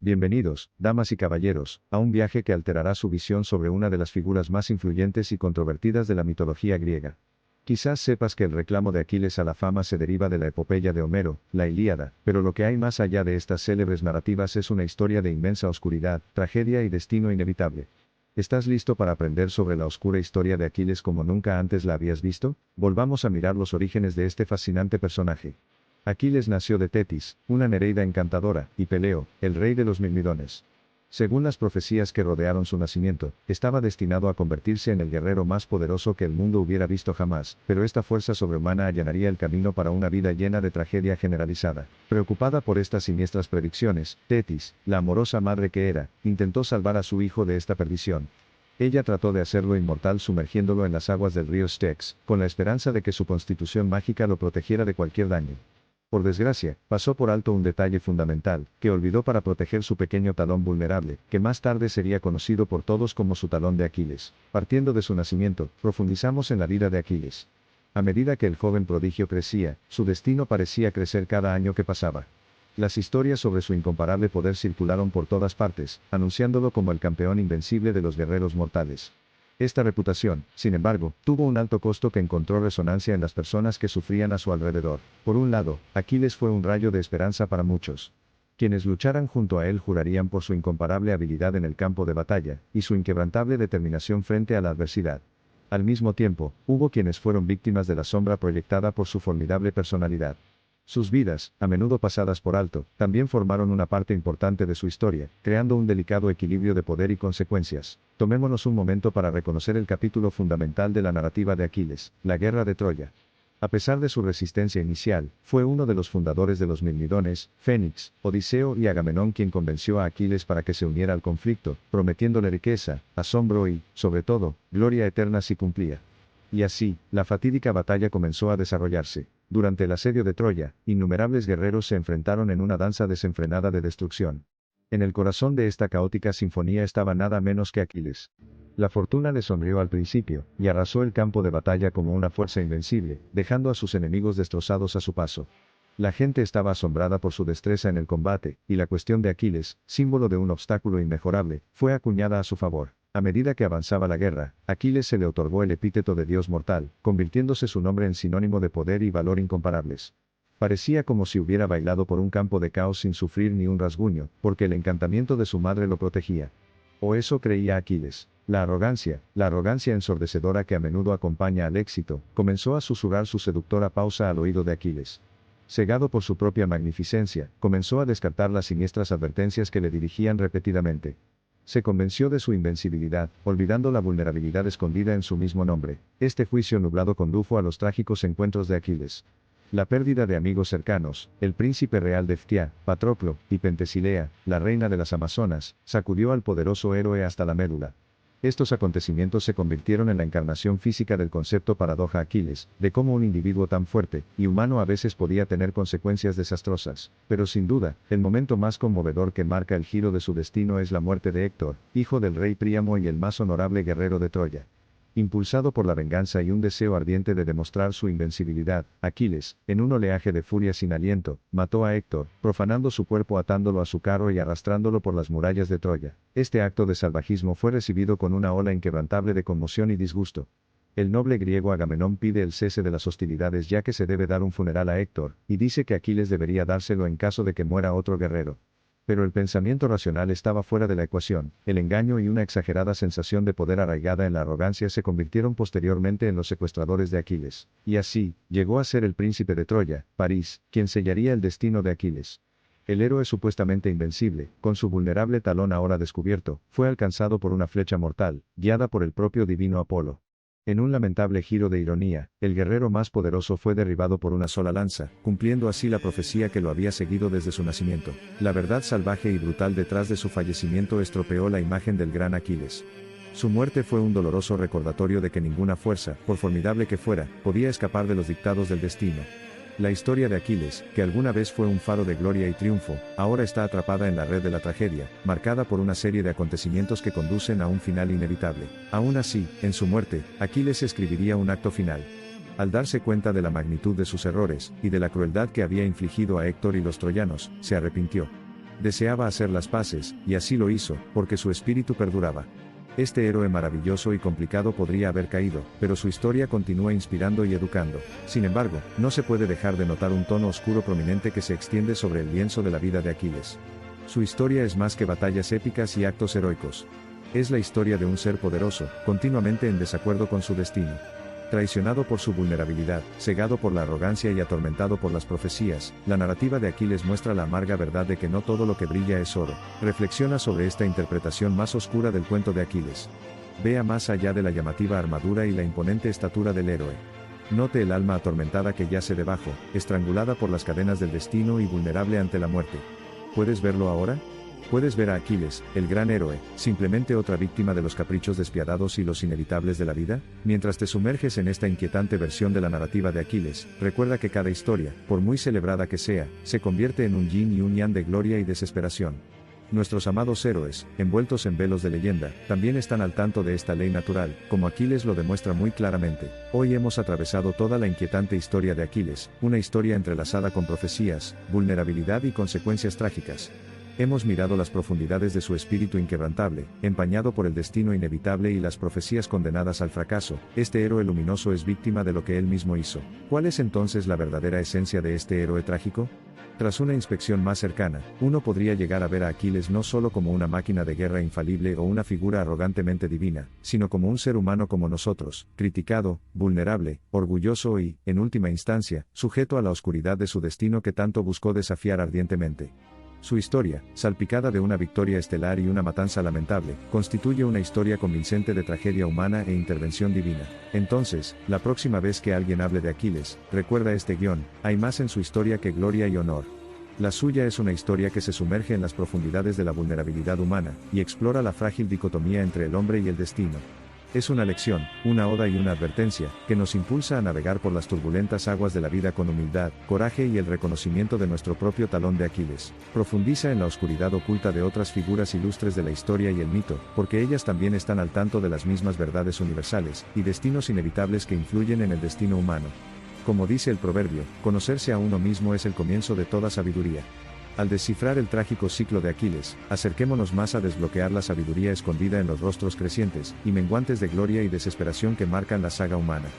Bienvenidos, damas y caballeros, a un viaje que alterará su visión sobre una de las figuras más influyentes y controvertidas de la mitología griega. Quizás sepas que el reclamo de Aquiles a la fama se deriva de la epopeya de Homero, la Ilíada, pero lo que hay más allá de estas célebres narrativas es una historia de inmensa oscuridad, tragedia y destino inevitable. ¿Estás listo para aprender sobre la oscura historia de Aquiles como nunca antes la habías visto? Volvamos a mirar los orígenes de este fascinante personaje. Aquiles nació de Tetis, una nereida encantadora, y Peleo, el rey de los Mirmidones. Según las profecías que rodearon su nacimiento, estaba destinado a convertirse en el guerrero más poderoso que el mundo hubiera visto jamás, pero esta fuerza sobrehumana allanaría el camino para una vida llena de tragedia generalizada. Preocupada por estas siniestras predicciones, Tetis, la amorosa madre que era, intentó salvar a su hijo de esta perdición. Ella trató de hacerlo inmortal sumergiéndolo en las aguas del río Styx, con la esperanza de que su constitución mágica lo protegiera de cualquier daño. Por desgracia, pasó por alto un detalle fundamental, que olvidó para proteger su pequeño talón vulnerable, que más tarde sería conocido por todos como su talón de Aquiles. Partiendo de su nacimiento, profundizamos en la vida de Aquiles. A medida que el joven prodigio crecía, su destino parecía crecer cada año que pasaba. Las historias sobre su incomparable poder circularon por todas partes, anunciándolo como el campeón invencible de los guerreros mortales. Esta reputación, sin embargo, tuvo un alto costo que encontró resonancia en las personas que sufrían a su alrededor. Por un lado, Aquiles fue un rayo de esperanza para muchos. Quienes lucharan junto a él jurarían por su incomparable habilidad en el campo de batalla, y su inquebrantable determinación frente a la adversidad. Al mismo tiempo, hubo quienes fueron víctimas de la sombra proyectada por su formidable personalidad. Sus vidas, a menudo pasadas por alto, también formaron una parte importante de su historia, creando un delicado equilibrio de poder y consecuencias. Tomémonos un momento para reconocer el capítulo fundamental de la narrativa de Aquiles, la guerra de Troya. A pesar de su resistencia inicial, fue uno de los fundadores de los Mirmidones, Fénix, Odiseo y Agamenón quien convenció a Aquiles para que se uniera al conflicto, prometiéndole riqueza, asombro y, sobre todo, gloria eterna si cumplía. Y así, la fatídica batalla comenzó a desarrollarse. Durante el asedio de Troya, innumerables guerreros se enfrentaron en una danza desenfrenada de destrucción. En el corazón de esta caótica sinfonía estaba nada menos que Aquiles. La fortuna le sonrió al principio, y arrasó el campo de batalla como una fuerza invencible, dejando a sus enemigos destrozados a su paso. La gente estaba asombrada por su destreza en el combate, y la cuestión de Aquiles, símbolo de un obstáculo inmejorable, fue acuñada a su favor. A medida que avanzaba la guerra, Aquiles se le otorgó el epíteto de dios mortal, convirtiéndose su nombre en sinónimo de poder y valor incomparables. Parecía como si hubiera bailado por un campo de caos sin sufrir ni un rasguño, porque el encantamiento de su madre lo protegía. O eso creía Aquiles. La arrogancia ensordecedora que a menudo acompaña al éxito, comenzó a susurrar su seductora pausa al oído de Aquiles. Cegado por su propia magnificencia, comenzó a descartar las siniestras advertencias que le dirigían repetidamente. Se convenció de su invencibilidad, olvidando la vulnerabilidad escondida en su mismo nombre. Este juicio nublado condujo a los trágicos encuentros de Aquiles. La pérdida de amigos cercanos, el príncipe real de Phtia, Patroclo, y Pentesilea, la reina de las Amazonas, sacudió al poderoso héroe hasta la médula. Estos acontecimientos se convirtieron en la encarnación física del concepto paradoja Aquiles, de cómo un individuo tan fuerte y humano a veces podía tener consecuencias desastrosas. Pero sin duda, el momento más conmovedor que marca el giro de su destino es la muerte de Héctor, hijo del rey Príamo y el más honorable guerrero de Troya. Impulsado por la venganza y un deseo ardiente de demostrar su invencibilidad, Aquiles, en un oleaje de furia sin aliento, mató a Héctor, profanando su cuerpo atándolo a su carro y arrastrándolo por las murallas de Troya. Este acto de salvajismo fue recibido con una ola inquebrantable de conmoción y disgusto. El noble griego Agamenón pide el cese de las hostilidades ya que se debe dar un funeral a Héctor, y dice que Aquiles debería dárselo en caso de que muera otro guerrero. Pero el pensamiento racional estaba fuera de la ecuación, el engaño y una exagerada sensación de poder arraigada en la arrogancia se convirtieron posteriormente en los secuestradores de Aquiles. Y así, llegó a ser el príncipe de Troya, París, quien sellaría el destino de Aquiles. El héroe supuestamente invencible, con su vulnerable talón ahora descubierto, fue alcanzado por una flecha mortal, guiada por el propio divino Apolo. En un lamentable giro de ironía, el guerrero más poderoso fue derribado por una sola lanza, cumpliendo así la profecía que lo había seguido desde su nacimiento. La verdad salvaje y brutal detrás de su fallecimiento estropeó la imagen del gran Aquiles. Su muerte fue un doloroso recordatorio de que ninguna fuerza, por formidable que fuera, podía escapar de los dictados del destino. La historia de Aquiles, que alguna vez fue un faro de gloria y triunfo, ahora está atrapada en la red de la tragedia, marcada por una serie de acontecimientos que conducen a un final inevitable. Aún así, en su muerte, Aquiles escribiría un acto final. Al darse cuenta de la magnitud de sus errores, y de la crueldad que había infligido a Héctor y los troyanos, se arrepintió. Deseaba hacer las paces, y así lo hizo, porque su espíritu perduraba. Este héroe maravilloso y complicado podría haber caído, pero su historia continúa inspirando y educando. Sin embargo, no se puede dejar de notar un tono oscuro prominente que se extiende sobre el lienzo de la vida de Aquiles. Su historia es más que batallas épicas y actos heroicos. Es la historia de un ser poderoso, continuamente en desacuerdo con su destino. Traicionado por su vulnerabilidad, cegado por la arrogancia y atormentado por las profecías, la narrativa de Aquiles muestra la amarga verdad de que no todo lo que brilla es oro. Reflexiona sobre esta interpretación más oscura del cuento de Aquiles. Vea más allá de la llamativa armadura y la imponente estatura del héroe. Note el alma atormentada que yace debajo, estrangulada por las cadenas del destino y vulnerable ante la muerte. ¿Puedes verlo ahora? Puedes ver a Aquiles, el gran héroe, simplemente otra víctima de los caprichos despiadados y los inevitables de la vida. Mientras te sumerges en esta inquietante versión de la narrativa de Aquiles, recuerda que cada historia, por muy celebrada que sea, se convierte en un yin y un yang de gloria y desesperación. Nuestros amados héroes, envueltos en velos de leyenda, también están al tanto de esta ley natural, como Aquiles lo demuestra muy claramente. Hoy hemos atravesado toda la inquietante historia de Aquiles, una historia entrelazada con profecías, vulnerabilidad y consecuencias trágicas. Hemos mirado las profundidades de su espíritu inquebrantable, empañado por el destino inevitable y las profecías condenadas al fracaso. Este héroe luminoso es víctima de lo que él mismo hizo. ¿Cuál es entonces la verdadera esencia de este héroe trágico? Tras una inspección más cercana, uno podría llegar a ver a Aquiles no solo como una máquina de guerra infalible o una figura arrogantemente divina, sino como un ser humano como nosotros, criticado, vulnerable, orgulloso y, en última instancia, sujeto a la oscuridad de su destino que tanto buscó desafiar ardientemente. Su historia, salpicada de una victoria estelar y una matanza lamentable, constituye una historia convincente de tragedia humana e intervención divina. Entonces, la próxima vez que alguien hable de Aquiles, recuerda este guión: hay más en su historia que gloria y honor. La suya es una historia que se sumerge en las profundidades de la vulnerabilidad humana, y explora la frágil dicotomía entre el hombre y el destino. Es una lección, una oda y una advertencia, que nos impulsa a navegar por las turbulentas aguas de la vida con humildad, coraje y el reconocimiento de nuestro propio talón de Aquiles. Profundiza en la oscuridad oculta de otras figuras ilustres de la historia y el mito, porque ellas también están al tanto de las mismas verdades universales, y destinos inevitables que influyen en el destino humano. Como dice el proverbio, conocerse a uno mismo es el comienzo de toda sabiduría. Al descifrar el trágico ciclo de Aquiles, acerquémonos más a desbloquear la sabiduría escondida en los rostros crecientes y menguantes de gloria y desesperación que marcan la saga humana.